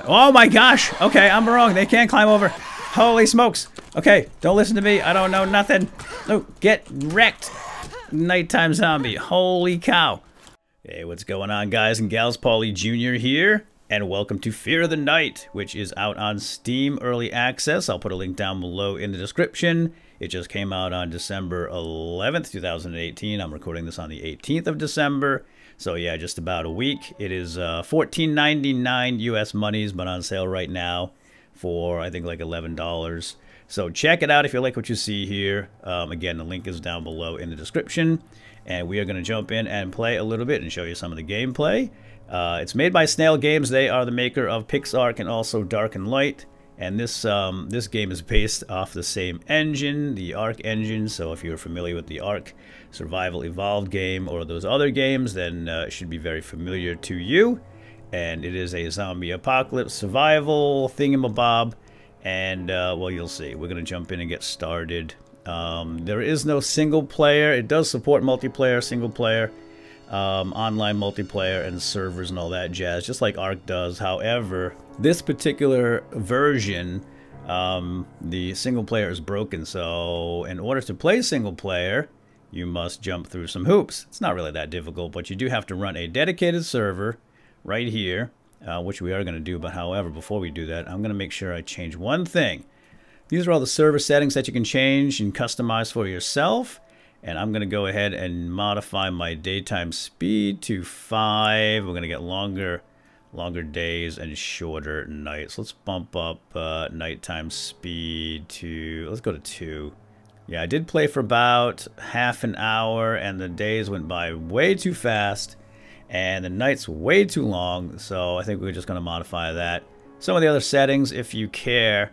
Oh my gosh! Okay, I'm wrong. They can't climb over. Holy smokes! Okay, don't listen to me. I don't know nothing. No, get wrecked. Nighttime zombie. Holy cow. Hey, what's going on, guys and gals? Paulie here, and welcome to Fear of the Night, which is out on Steam Early Access. I'll put a link down below in the description. It just came out on December 11th, 2018. I'm recording this on the 18th of December. So yeah, just about a week. It is $14.99 US monies, but on sale right now for, I think, like $11. So check it out if you like what you see here. Again, the link is down below in the description. And we are going to jump in and play a little bit and show you some of the gameplay. It's made by Snail Games. They are the maker of PixARK and also Dark and Light. And this game is based off the same engine, the Ark engine. So if you're familiar with the Ark Survival Evolved game or those other games, then it should be very familiar to you. And it is a zombie apocalypse survival thingamabob. And, well, you'll see. We're going to jump in and get started. There is no single player. It does support multiplayer, single player, online multiplayer, and servers and all that jazz, just like Ark does. However, this particular version, the single player is broken. So in order to play single player, you must jump through some hoops. It's not really that difficult, but you do have to run a dedicated server right here, which we are going to do. But however, before we do that, I'm going to make sure I change one thing. These are all the server settings that you can change and customize for yourself. And I'm going to go ahead and modify my daytime speed to 5. We're going to get longer days and shorter nights. Let's bump up nighttime speed to, let's go to 2. Yeah, I did play for about half an hour, and the days went by way too fast, and the nights way too long, so I think we're just going to modify that. Some of the other settings, if you care,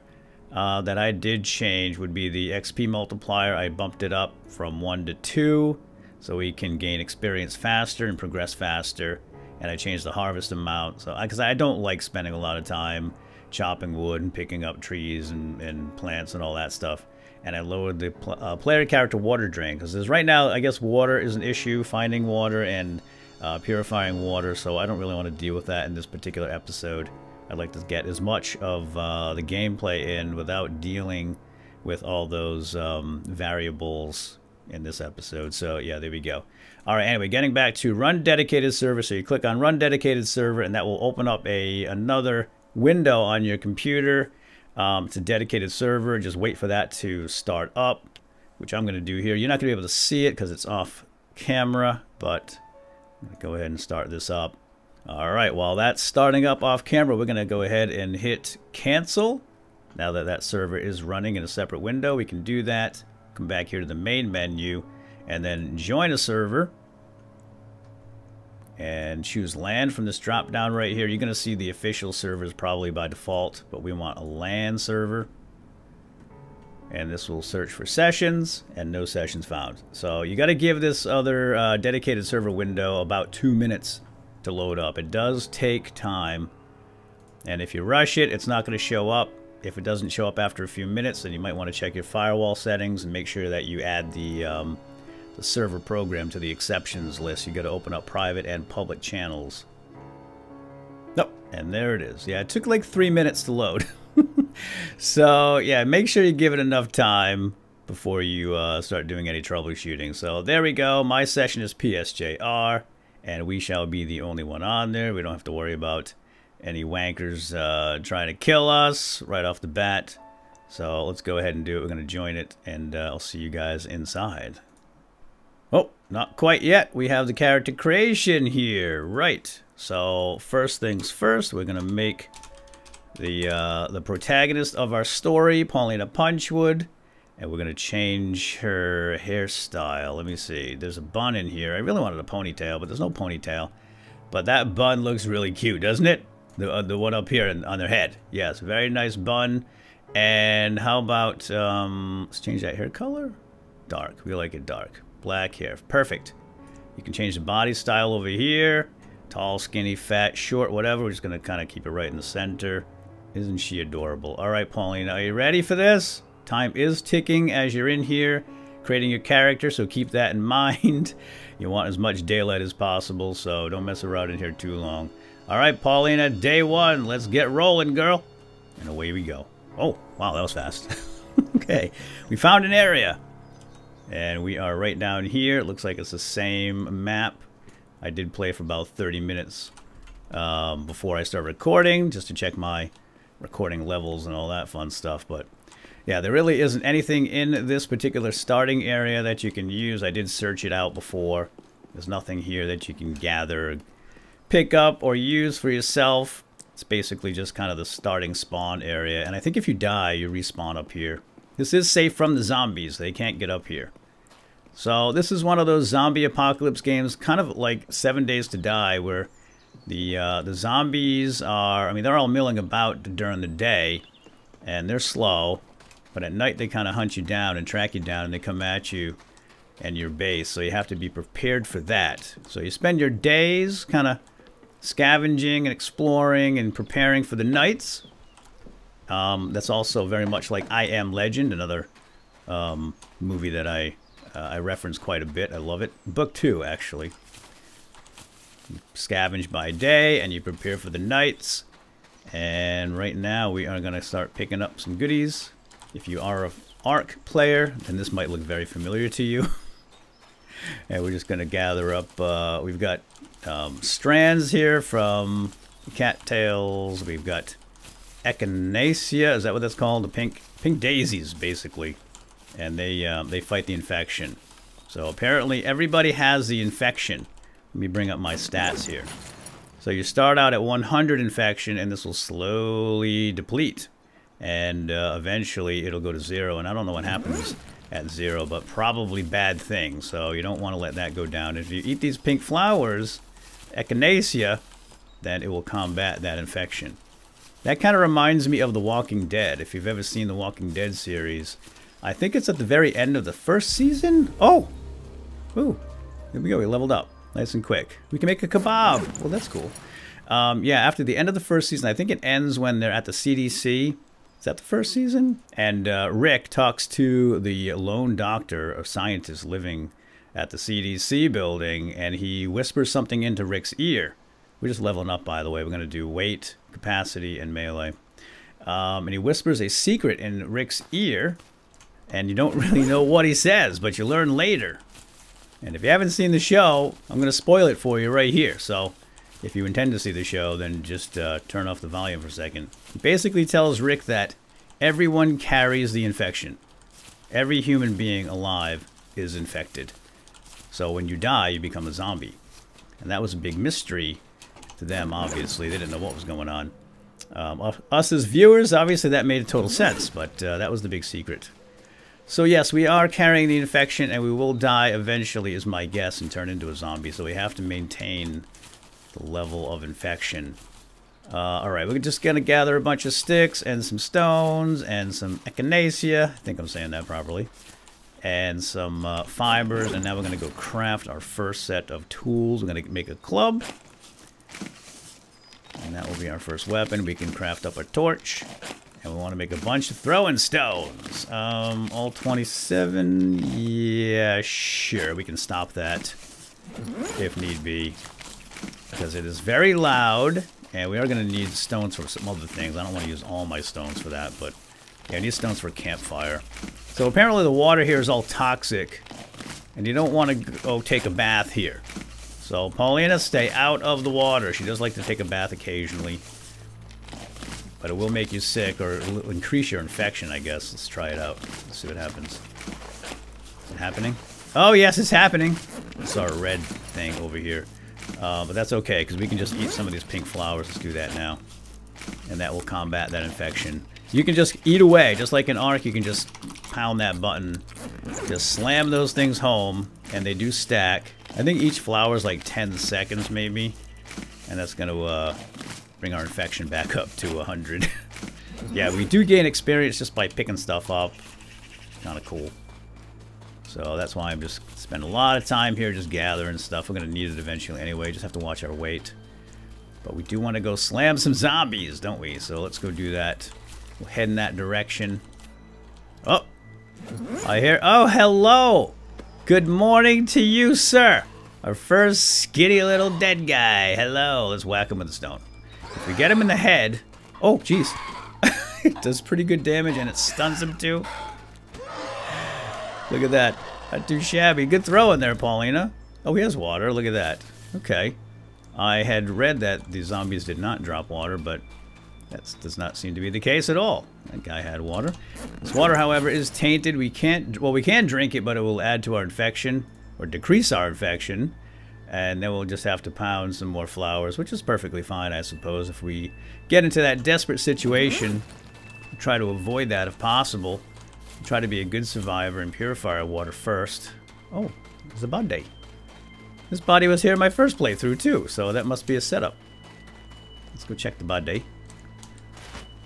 that I did change would be the XP multiplier. I bumped it up from 1 to 2, so we can gain experience faster and progress faster. And I changed the harvest amount, so because I don't like spending a lot of time chopping wood and picking up trees and plants and all that stuff. And I lowered the player character water drain, because right now, I guess water is an issue, finding water and purifying water, so I don't really want to deal with that in this particular episode. I'd like to get as much of the gameplay in without dealing with all those variables in this episode. So yeah, there we go. All right, anyway, getting back to run dedicated server. So you click on run dedicated server, and that will open up another window on your computer. It's a dedicated server. Just wait for that to start up, which I'm going to do here. You're not going to be able to see it because it's off camera, but I'm going to go ahead and start this up. All right, while that's starting up off camera, we're going to go ahead and hit cancel. Now that that server is running in a separate window, we can do that. Come back here to the main menu and then join a server and choose LAN from this drop down right here. You're going to see the official servers probably by default, but we want a LAN server. And this will search for sessions, and no sessions found. So you got to give this other dedicated server window about 2 minutes to load up. It does take time, and if you rush it, it's not going to show up. If it doesn't show up after a few minutes, then you might want to check your firewall settings and make sure that you add the server program to the exceptions list. You got to open up private and public channels. Nope, and there it is. Yeah, it took like 3 minutes to load. So yeah, make sure you give it enough time before you start doing any troubleshooting. So there we go. My session is PSJR, and we shall be the only one on there. We don't have to worry about any wankers trying to kill us right off the bat. So let's go ahead and do it. We're going to join it, and I'll see you guys inside. Oh, not quite yet. We have the character creation here. Right. So first things first, we're going to make the protagonist of our story, Paulina Punchwood. And we're going to change her hairstyle. Let me see. There's a bun in here. I really wanted a ponytail, but there's no ponytail. But that bun looks really cute, doesn't it? The one up here on their head. Yes, very nice bun. And how about, let's change that hair color? Dark. We like it dark. Black hair. Perfect. You can change the body style over here. Tall, skinny, fat, short, whatever. We're just going to kind of keep it right in the center. Isn't she adorable? All right, Paulina, are you ready for this? Time is ticking as you're in here creating your character, so keep that in mind. You want as much daylight as possible, so don't mess around in here too long. All right, Paulina, day 1. Let's get rolling, girl. And away we go. Oh, wow, that was fast. Okay, we found an area. And we are right down here. It looks like it's the same map. I did play for about 30 minutes before I started recording, just to check my recording levels and all that fun stuff. But yeah, there really isn't anything in this particular starting area that you can use. I did search it out before. There's nothing here that you can gather, pick up, or use for yourself. It's basically just kind of the starting spawn area. And I think if you die, you respawn up here. This is safe from the zombies. They can't get up here. So this is one of those zombie apocalypse games, kind of like 7 Days to Die, where the zombies are, I mean, they're all milling about during the day, and they're slow. But at night, they kind of hunt you down and track you down, and they come at you and your base. So you have to be prepared for that. So you spend your days kind of scavenging and exploring and preparing for the nights. That's also very much like I Am Legend, another movie that I reference quite a bit. I love it. Book 2, actually. You scavenge by day, and you prepare for the nights. And right now, we are going to start picking up some goodies. If you are an Ark player, then this might look very familiar to you. And we're just going to gather up. We've got strands here from cattails. We've got echinacea, is that what that's called? The pink daisies, basically. And they fight the infection. So apparently everybody has the infection. Let me bring up my stats here. So you start out at 100 infection, and this will slowly deplete. And eventually it'll go to 0. And I don't know what happens at 0, but probably bad things. So you don't want to let that go down. If you eat these pink flowers, echinacea, then it will combat that infection. That kind of reminds me of The Walking Dead. If you've ever seen The Walking Dead series, I think it's at the very end of the first season. Oh! Ooh, here we go. We leveled up. Nice and quick. We can make a kebab. Well, that's cool. Yeah, after the end of the first season, I think it ends when they're at the CDC. Is that the first season? And Rick talks to the lone doctor or scientist living at the CDC building, and he whispers something into Rick's ear. We're just leveling up, by the way. We're going to do weight, capacity, and melee. And he whispers a secret in Rick's ear, and you don't really know what he says, but you learn later. And if you haven't seen the show, I'm going to spoil it for you right here. So if you intend to see the show, then just turn off the volume for a second. He basically tells Rick that everyone carries the infection. Every human being alive is infected. So when you die, you become a zombie. And that was a big mystery to them, obviously. They didn't know what was going on. Us as viewers, obviously that made total sense, but that was the big secret. So yes, we are carrying the infection, and we will die eventually, is my guess, and turn into a zombie. So we have to maintain the level of infection. Alright, we're just going to gather a bunch of sticks and some stones and some echinacea. I think I'm saying that properly. And some fibers, and now we're going to go craft our first set of tools. We're going to make a club. And that will be our first weapon. We can craft up a torch. And we want to make a bunch of throwing stones. All 27. Yeah, sure. We can stop that if need be. Because it is very loud. And we are going to need stones for some other things. I don't want to use all my stones for that. But yeah, I need stones for a campfire. So apparently the water here is all toxic. And you don't want to go take a bath here. So Paulina, stay out of the water. She does like to take a bath occasionally. But it will make you sick, or it will increase your infection, I guess. Let's try it out. Let's see what happens. Is it happening? Oh, yes, it's happening. I saw a red thing over here. But that's okay, because we can just eat some of these pink flowers. Let's do that now. And that will combat that infection. You can just eat away. Just like in Ark, you can just pound that button. Just slam those things home, and they do stack. I think each flower is like 10 seconds, maybe. And that's going to bring our infection back up to 100. Yeah, we do gain experience just by picking stuff up. Kind of cool. So that's why I'm just spending a lot of time here just gathering stuff. We're going to need it eventually anyway. Just have to watch our weight. But we do want to go slam some zombies, don't we? So let's go do that. We'll head in that direction. Oh! I hear... Oh, hello! Good morning to you, sir! Our first skinny little dead guy. Hello. Let's whack him with a stone. If we get him in the head... Oh, jeez. It does pretty good damage, and it stuns him, too. Look at that. Not too shabby. Good throw in there, Paulina. Oh, he has water. Look at that. Okay. I had read that the zombies did not drop water, but that does not seem to be the case at all. That guy had water. This water, however, is tainted. We can't... Well, we can drink it, but it will add to our infection, or decrease our infection. And then we'll just have to pound some more flowers, which is perfectly fine, I suppose, if we get into that desperate situation. Try to avoid that if possible. Try to be a good survivor and purify our water first. Oh, there's a body. This body was here in my first playthrough too, so that must be a setup. Let's go check the body.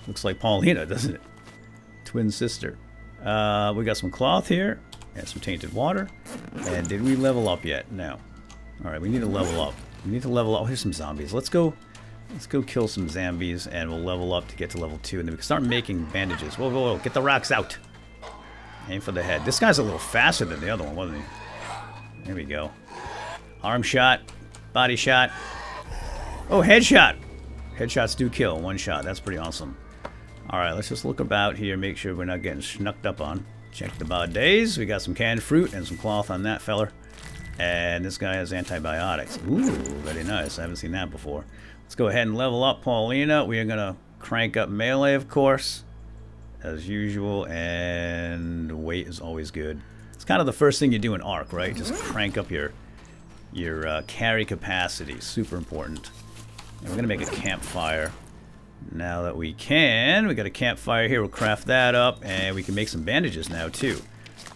Looks like Paulina, doesn't it? Twin sister. We got some cloth here and some tainted water. And did we level up yet? No. Alright, we need to level up. We need to level up. Oh, here's some zombies. Let's go kill some zombies and we'll level up to get to level 2 and then we can start making bandages. Whoa, whoa, whoa. Get the rocks out. Aim for the head. This guy's a little faster than the other one, wasn't he? There we go. Arm shot. Body shot. Oh, headshot. Headshots do kill. One shot. That's pretty awesome. Alright, let's just look about here. Make sure we're not getting snucked up on. Check the bodies. We got some canned fruit and some cloth on that feller. And this guy has antibiotics. Ooh, very nice. I haven't seen that before. Let's go ahead and level up Paulina. We are going to crank up melee, of course, as usual. And weight is always good. It's kind of the first thing you do in Ark, right? Just crank up your carry capacity. Super important. And we're going to make a campfire. Now that we can, we got a campfire here. We'll craft that up. And we can make some bandages now, too.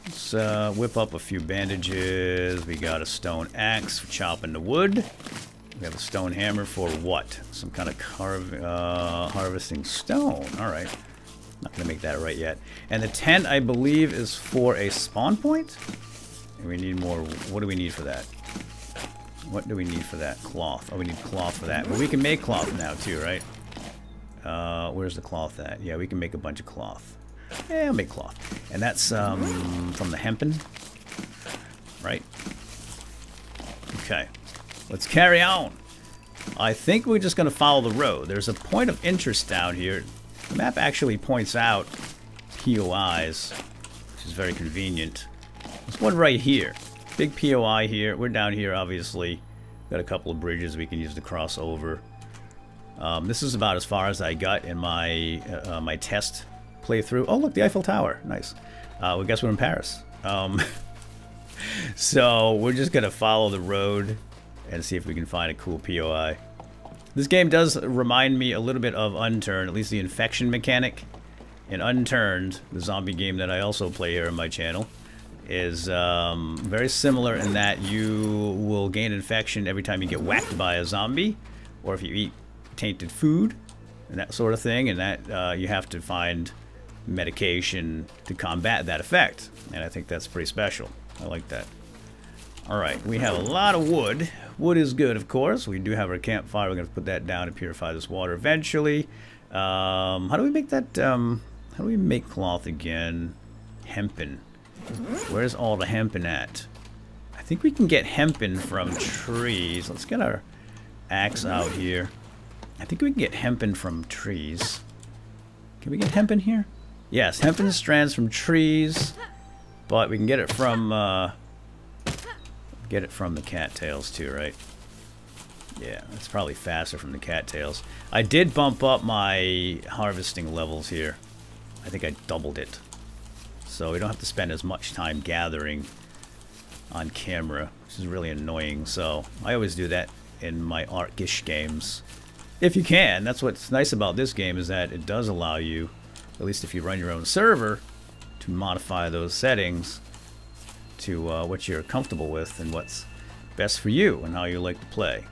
Let's whip up a few bandages. We got a stone axe for chopping the wood. We have a stone hammer for what? Some kind of harvesting stone. Alright. Not going to make that right yet. And the tent, I believe, is for a spawn point? And we need more. What do we need for that? What do we need for that? Cloth. Oh, we need cloth for that. But we can make cloth now, too, right? Where's the cloth at? Yeah, we can make a bunch of cloth. Yeah, I'll make cloth. And that's from the hempen. Right? Okay. Let's carry on. I think we're just going to follow the road. There's a point of interest down here. The map actually points out POIs, which is very convenient. There's one right here. Big POI here. We're down here, obviously. Got a couple of bridges we can use to cross over. This is about as far as I got in my my test playthrough. Oh, look, the Eiffel Tower. Nice. Well, guess we're in Paris. So we're just going to follow the road and see if we can find a cool POI. This game does remind me a little bit of Unturned, at least the infection mechanic. In Unturned, the zombie game that I also play here on my channel, is very similar in that you will gain infection every time you get whacked by a zombie, or if you eat tainted food, and that sort of thing, and that you have to find medication to combat that effect. And I think that's pretty special. I like that. Alright, we have a lot of wood. Wood is good, of course. We do have our campfire. We're going to put that down and purify this water eventually. How do we make that, how do we make cloth again? Hempen. Where's all the hempen at? I think we can get hempen from trees. Let's get our axe out here. I think we can get hempen from trees. Can we get hempen here? Yes, hempen strands from trees. But we can get it from the cattails too, right? Yeah, it's probably faster from the cattails. I did bump up my harvesting levels here. I think I doubled it. So we don't have to spend as much time gathering on camera, which is really annoying. So I always do that in my Ark-ish games. If you can. That's what's nice about this game, is that it does allow you, at least if you run your own server, to modify those settings to what you're comfortable with and what's best for you and how you like to play.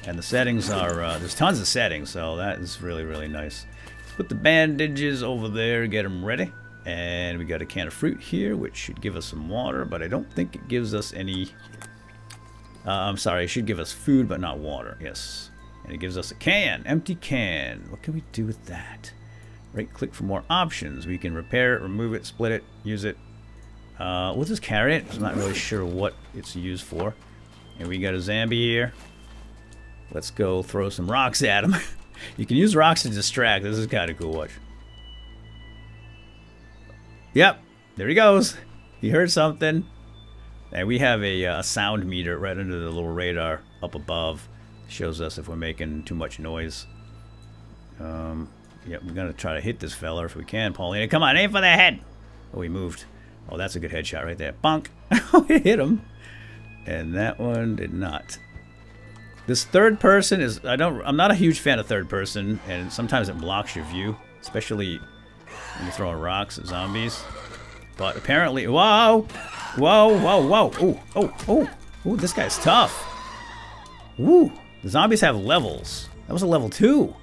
And the settings are, there's tons of settings, so that is really, really nice. Let's put the bandages over there, get them ready. And we got a can of fruit here, which should give us some water, but I don't think it gives us any... I'm sorry, it should give us food, but not water. Yes. And it gives us a can, empty can. What can we do with that? Right-click for more options. We can repair it, remove it, split it, use it. We'll just carry it. I'm not really sure what it's used for. And we got a zombie here. Let's go throw some rocks at him. You can use rocks to distract. This is kind of cool. Watch. Yep, there he goes. He heard something. And we have a sound meter right under the little radar up above. Shows us if we're making too much noise. Yep, we're going to try to hit this fella if we can. Paulina, come on, aim for the head. Oh, he moved. Oh, that's a good headshot right there. Bonk. It hit him. And that one did not. This third person is... I'm not a huge fan of third person. And sometimes it blocks your view. Especially when you're throwing rocks at zombies. But apparently... Whoa! Whoa, whoa, whoa. Oh, oh, oh. Ooh, this guy's tough. Ooh. The zombies have levels. That was a level 2.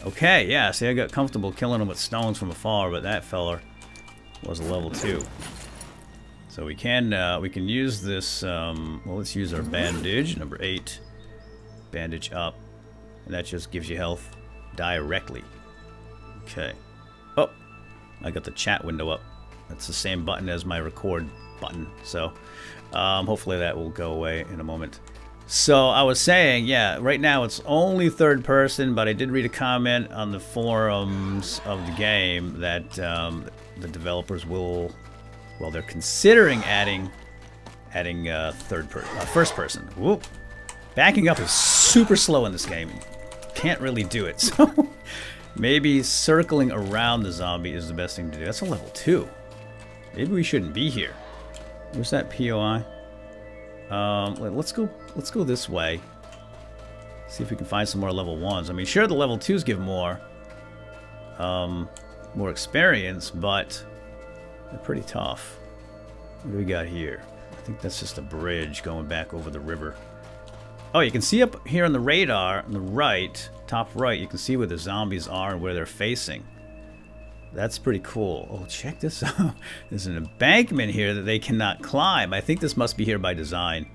Okay, yeah, see, I got comfortable killing them with stones from afar, but that feller was a level 2. So we can use this, well, let's use our bandage, number 8. Bandage up. And that just gives you health directly. Okay. Oh, I got the chat window up. That's the same button as my record button. So, hopefully that will go away in a moment. So I was saying, yeah, right now it's only third person, but I did read a comment on the forums of the game that the developers will, well, they're considering adding first person. Whoop. Backing up is super slow in this game. Can't really do it. So maybe circling around the zombie is the best thing to do. That's a level 2. Maybe we shouldn't be here. Where's that POI? Let's go this way. See if we can find some more level 1s. I mean, sure, the level 2s give more experience, but they're pretty tough. What do we got here? I think that's just a bridge going back over the river. Oh, you can see up here on the radar, on the right, top right, you can see where the zombies are and where they're facing. That's pretty cool. Oh, check this out. There's an embankment here that they cannot climb. I think this must be here by design.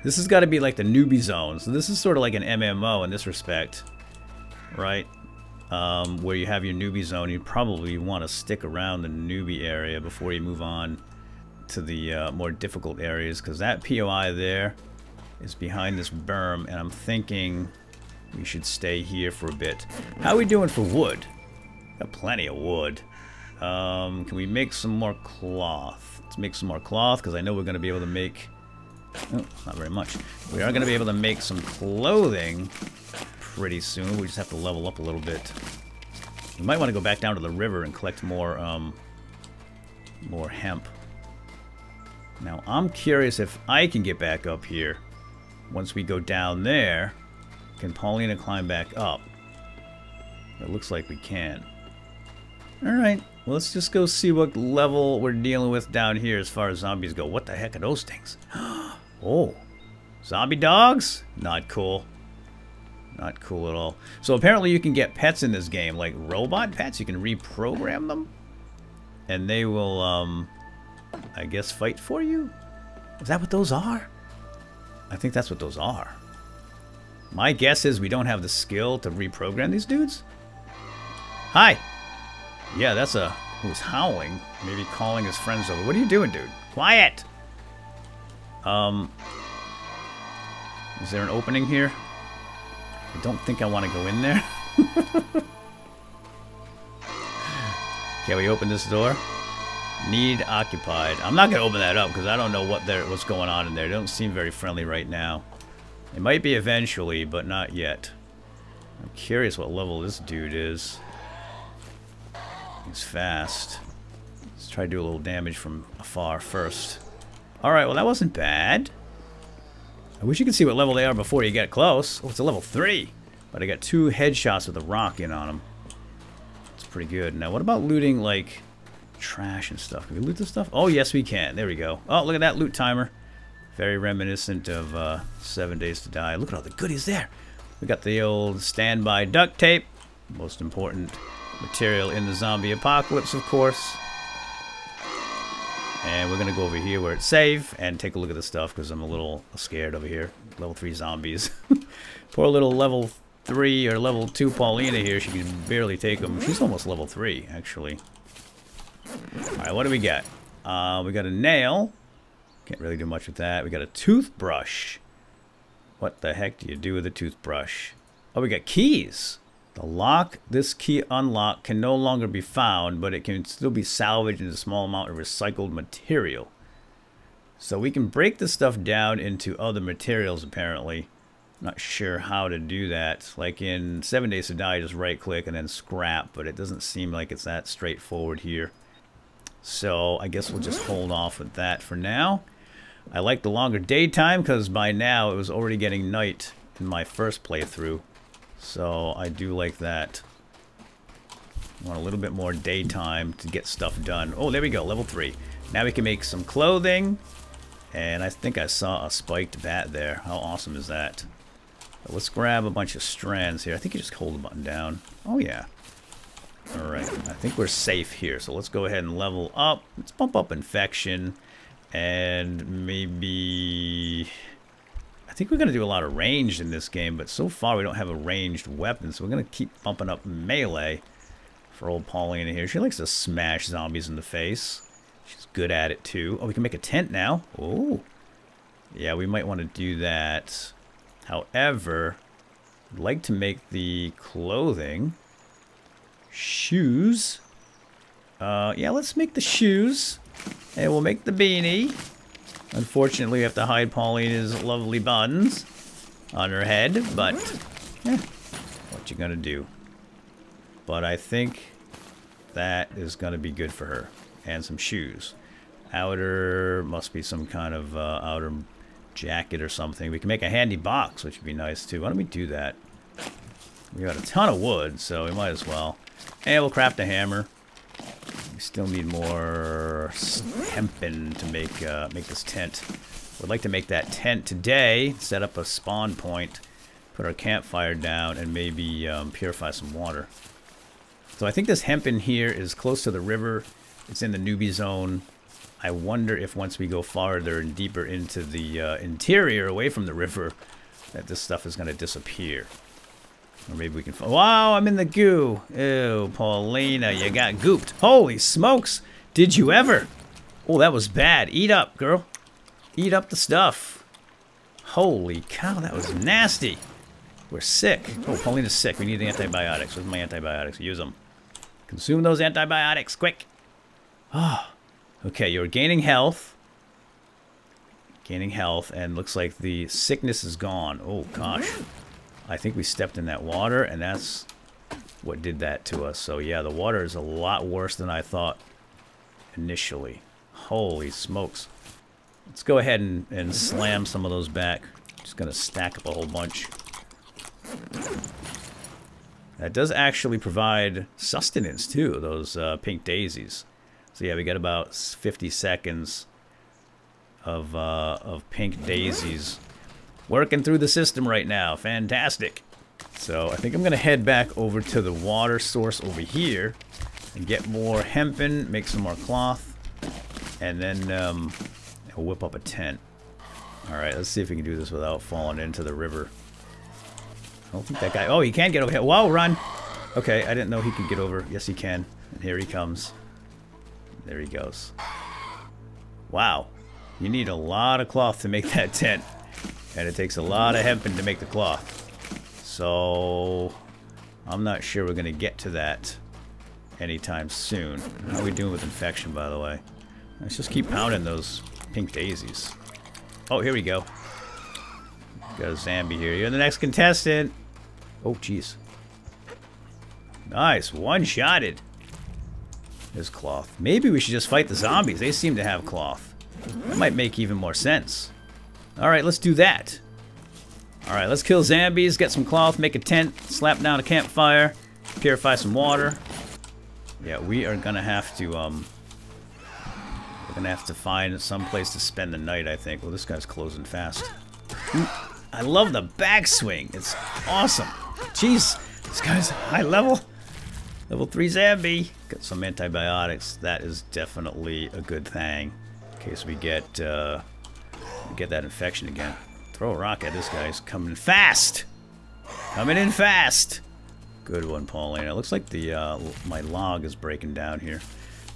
This has got to be like the newbie zone. So this is sort of like an MMO in this respect. Right? Where you have your newbie zone. You probably want to stick around the newbie area before you move on to the more difficult areas. Because that POI there is behind this berm. And I'm thinking we should stay here for a bit. How are we doing for wood? Got plenty of wood. Can we make some more cloth? Let's make some more cloth because I know we're going to be able to make... Oh, not very much. We are going to be able to make some clothing pretty soon. We just have to level up a little bit. We might want to go back down to the river and collect more hemp. Now, I'm curious if I can get back up here. Once we go down there, can Paulina climb back up? It looks like we can. Alright, well, let's just go see what level we're dealing with down here as far as zombies go. What the heck are those things? Oh, zombie dogs? Not cool. Not cool at all. So apparently you can get pets in this game, like robot pets. You can reprogram them. And they will, I guess, fight for you? Is that what those are? I think that's what those are. My guess is we don't have the skill to reprogram these dudes. Hi! Yeah, that's a... who's howling. Maybe calling his friends over. What are you doing, dude? Quiet! Is there an opening here? I don't think I want to go in there. Can we open this door? Need occupied. I'm not going to open that up because I don't know what's going on in there. They don't seem very friendly right now. It might be eventually, but not yet. I'm curious what level this dude is. He's fast. Let's try to do a little damage from afar first. Alright, well that wasn't bad. I wish you could see what level they are before you get close. Oh, it's a level 3. But I got 2 headshots with a rock in on them. It's pretty good. Now, what about looting, like, trash and stuff? Can we loot this stuff? Oh, yes, we can. There we go. Oh, look at that loot timer. Very reminiscent of 7 Days to Die. Look at all the goodies there. We got the old standby duct tape. Most important material in the zombie apocalypse, of course. And we're going to go over here where it's safe and take a look at the stuff because I'm a little scared over here. Level 3 zombies. Poor little level 3 or level 2 Paulina here. She can barely take them. She's almost level 3, actually. Alright, what do we got? We got a nail. Can't really do much with that. We got a toothbrush. What the heck do you do with a toothbrush? Oh, we got keys. The lock, this key unlock can no longer be found, but it can still be salvaged in a small amount of recycled material. So we can break this stuff down into other materials, apparently. Not sure how to do that. Like in 7 Days to Die, just right click and then scrap, but it doesn't seem like it's that straightforward here. So I guess we'll just hold off with that for now. I like the longer daytime because by now it was already getting night in my first playthrough. So I do like that. Want a little bit more daytime to get stuff done. Oh, there we go, level 3. Now we can make some clothing. And I think I saw a spiked bat there. How awesome is that? So let's grab a bunch of strands here. I think you just hold the button down. Oh, yeah. Alright, I think we're safe here. So let's go ahead and level up. Let's bump up infection. And maybe... I think we're going to do a lot of ranged in this game, but so far we don't have a ranged weapon. So we're going to keep bumping up melee for old Paulina here. She likes to smash zombies in the face. She's good at it too. Oh, we can make a tent now. Oh. Yeah, we might want to do that. However, I'd like to make the clothing. Shoes. Yeah, let's make the shoes. And we'll make the beanie. Unfortunately, we have to hide Paulina's lovely buns on her head, but what you gonna do? But I think that is gonna be good for her. And some shoes. Outer, must be some kind of outer jacket or something. We can make a handy box, which would be nice too. Why don't we do that? We got a ton of wood, so we might as well. And we'll craft a hammer. We still need more hempen to make this tent. Would like to make that tent today. Set up a spawn point. Put our campfire down and maybe purify some water. So I think this hempen here is close to the river. It's in the newbie zone. I wonder if once we go farther and deeper into the interior, away from the river, that this stuff is going to disappear. Or maybe we can... Wow, I'm in the goo. Ew, Paulina, you got gooped. Holy smokes. Did you ever? Oh, that was bad. Eat up, girl. Eat up the stuff. Holy cow, that was nasty. We're sick. Oh, Paulina's sick. We need the antibiotics. Where's my antibiotics? Use them. Consume those antibiotics, quick. Ah. Okay, you're gaining health. Gaining health, and looks like the sickness is gone. Oh, gosh. I think we stepped in that water, and that's what did that to us. So, yeah, the water is a lot worse than I thought initially. Holy smokes. Let's go ahead and slam some of those back. Just going to stack up a whole bunch. That does actually provide sustenance, too, those pink daisies. So, yeah, we got about 50 seconds of pink daisies working through the system right now. Fantastic. So I think I'm going to head back over to the water source over here and get more hempen, make some more cloth, and then we'll whip up a tent. Alright, let's see if we can do this without falling into the river. I don't think that guy... Oh, he can get over here. Whoa, run! Okay, I didn't know he could get over. Yes, he can. And here he comes. There he goes. Wow. You need a lot of cloth to make that tent. And it takes a lot of hempen to make the cloth. So, I'm not sure we're going to get to that anytime soon. How are we doing with infection, by the way? Let's just keep pounding those pink daisies. Oh, here we go. Got a zombie here. You're the next contestant. Oh, jeez. Nice. One-shotted. There's cloth. Maybe we should just fight the zombies. They seem to have cloth. That might make even more sense. Alright, let's do that. Alright, let's kill zombies, get some cloth, make a tent, slap down a campfire, purify some water. Yeah, we are gonna have to, we're gonna have to find some place to spend the night, I think. Well, this guy's closing fast. Ooh, I love the backswing. It's awesome. Jeez, this guy's high level. Level 3 zombie. Got some antibiotics. That is definitely a good thing. In case we get that infection again. Throw a rock at this guy. He's coming fast. Coming in fast. Good one, Paulina. It looks like the my log is breaking down here.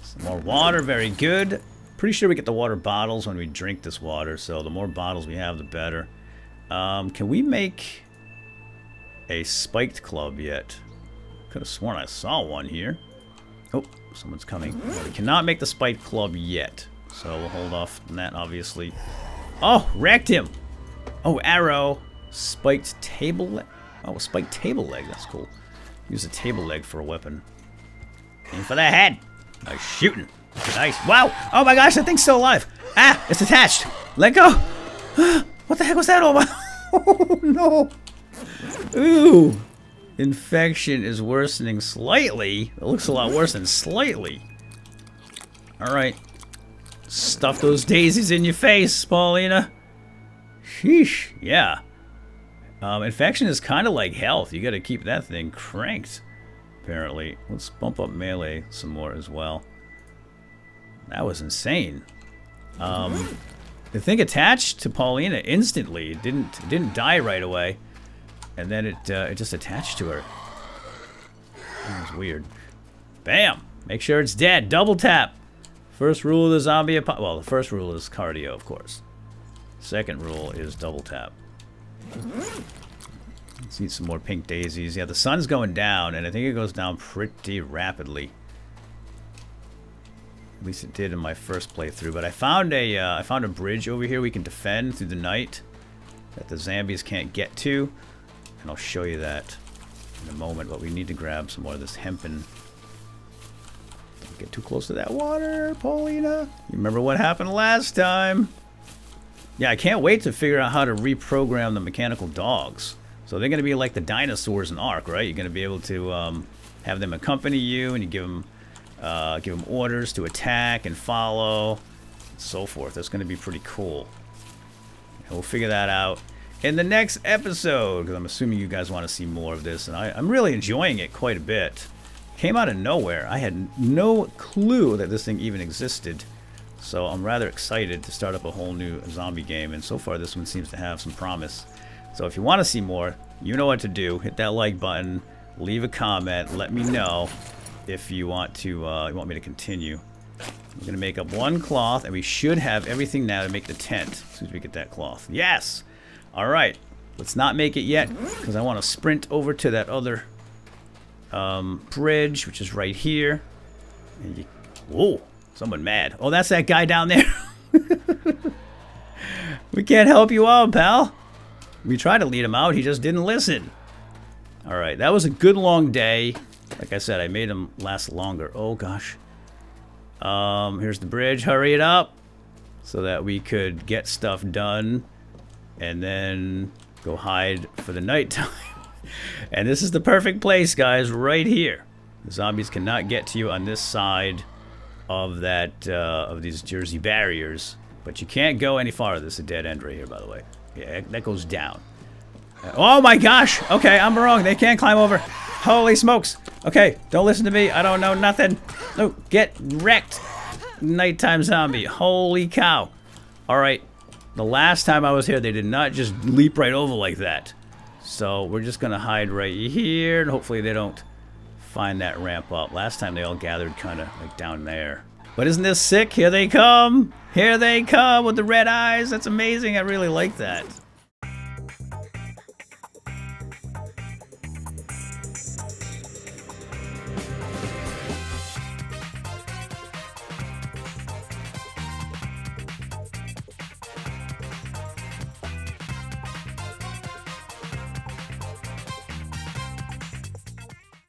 Some more water. Very good. Pretty sure we get the water bottles when we drink this water. So the more bottles we have, the better. Can we make a spiked club yet? Could have sworn I saw one here. Oh, someone's coming. We cannot make the spiked club yet. So we'll hold off on that, obviously. Oh, wrecked him! Oh, arrow. Spiked table leg. Oh, a spiked table leg. That's cool. Use a table leg for a weapon. Aim for the head. Nice shooting. Nice. Wow! Oh my gosh, that thing's still alive. Ah, it's attached. Let go. What the heck was that all about? Oh no. Ooh. Infection is worsening slightly. It looks a lot worse than slightly. Alright. Stuff those daisies in your face, Paulina. Sheesh. Yeah. Infection is kind of like health. You got to keep that thing cranked, apparently. Let's bump up melee some more as well. That was insane. The thing attached to Paulina instantly. It didn't die right away, and then it just attached to her. That was weird. Bam! Make sure it's dead. Double tap. First rule of the zombie well, the first rule is cardio, of course. Second rule is double tap. Let's eat some more pink daisies. Yeah, the sun's going down, and I think it goes down pretty rapidly. At least it did in my first playthrough. But I found a bridge over here we can defend through the night that the zombies can't get to, and I'll show you that in a moment. But we need to grab some more of this hempen. Don't get too close to that water, Paulina. You remember what happened last time? Yeah, I can't wait to figure out how to reprogram the mechanical dogs. So they're going to be like the dinosaurs in Ark, right? You're going to be able to have them accompany you, and you give them orders to attack and follow, and so forth. That's going to be pretty cool. And we'll figure that out in the next episode, because I'm assuming you guys want to see more of this, and I'm really enjoying it quite a bit. Came out of nowhere. I had no clue that this thing even existed. So I'm rather excited to start up a whole new zombie game, and so far this one seems to have some promise. So if you want to see more, you know what to do. Hit that like button, leave a comment, let me know if you want to you want me to continue. We're gonna make up one cloth, and we should have everything now to make the tent as soon as we get that cloth. Yes! Alright, let's not make it yet, because I want to sprint over to that other bridge, which is right here. And whoa! Someone mad. Oh, that's that guy down there. We can't help you out, pal. We tried to lead him out. He just didn't listen. Alright, that was a good long day. Like I said, I made him last longer. Oh, gosh. Here's the bridge. Hurry it up so that we could get stuff done and then go hide for the nighttime. And this is the perfect place, guys, right here. The zombies cannot get to you on this side of that of these Jersey barriers, but you can't go any farther. This is a dead end right here, by the way. Yeah, that goes down. Oh my gosh! Okay, I'm wrong. They can't climb over. Holy smokes! Okay, don't listen to me. I don't know nothing. No, get wrecked, nighttime zombie. Holy cow! All right, the last time I was here, they did not just leap right over like that. So we're just gonna hide right here, and hopefully they don't find that ramp up. Last time they all gathered kind of like down there. But isn't this sick? Here they come! Here they come with the red eyes! That's amazing, I really like that.